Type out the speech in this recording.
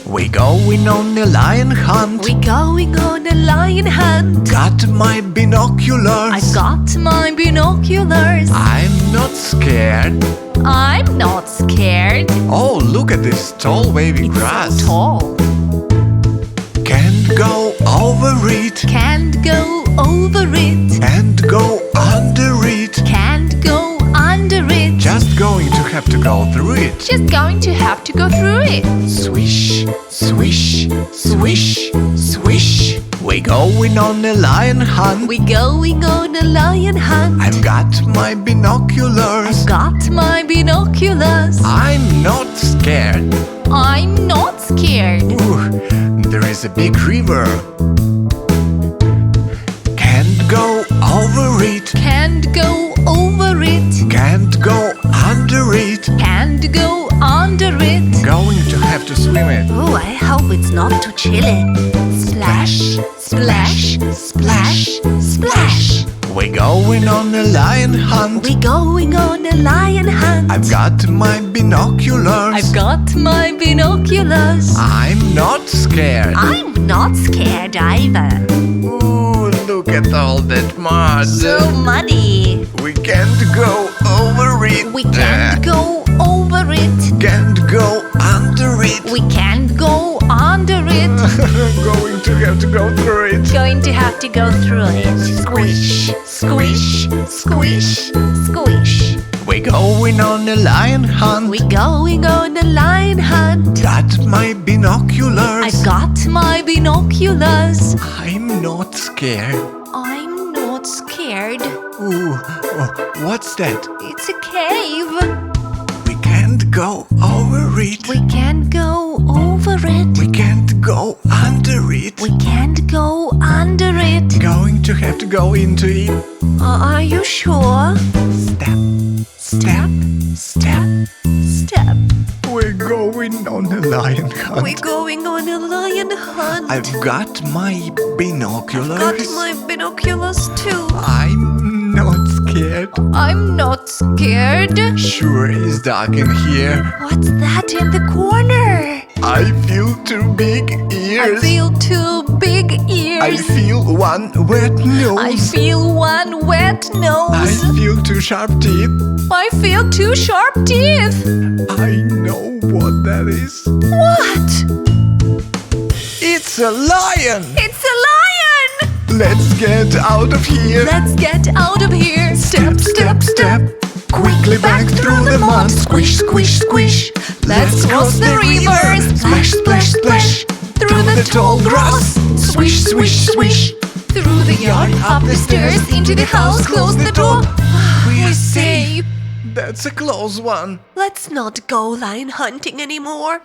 We going on a lion hunt. We going on a lion hunt. Got my binoculars. I've got my binoculars. I'm not scared. I'm not scared. Oh, look at this tall wavy grass. So tall. Can't go over it. Can't go over it. And go under it. Can't go under it. Just going to have to go through it. Just going to have to go through it. Swish, swish, swish, swish. We going on a lion hunt. We going on a lion hunt. I've got my binoculars. I've got my binoculars. I'm not scared. I'm not scared. Ooh, there is a big river. Can't go over it. Can't go over it. Can't go under it. Can't go under it. Going to have to swim it. Oh, I hope it's not too chilly. Splash, splash, splash, splash. We going on a lion hunt. We going on a lion hunt. I've got my binoculars. I've got my binoculars. I'm not scared. I'm not scared either. Ooh, look at all that mud. So muddy. We can't go over it. We can't go over it. Can't go under it. We can't go under it. Going to have to go through it. Going to have to go through it. Squish, squish, squish, squish. We going on a lion hunt. We going on a lion hunt. Got my binoculars. I've got my binoculars. I'm not scared. I'm not scared. Ooh, oh, what's that? It's a cave. We can't go over it. We can't go over it. We can't go under it. We can't go under it. Going to have to go into it. Are you sure? Step, step, step, Step. We're going on a lion hunt. We're going on a lion hunt. I've got my binoculars. Got my binoculars too. I'm not scared. I'm not scared. Sure is dark in here. What's that in the corner? I feel two big I ears. feel two big ears. I feel one wet nose. I feel one wet I nose. feel two sharp teeth. I feel two sharp teeth. I know what that is. What? It's a lion! It's a lion! Let's get out of here. Let's get out of here. Step, step, step. Quickly back through the mud. Squish, squish, squish. Let's cross the river. Splash, splash, splash. Through the tall grass. Swish, swish, swish. Through the yard, up the stairs, into the house, close the door. We're safe. That's a close one. Let's not go lion hunting anymore.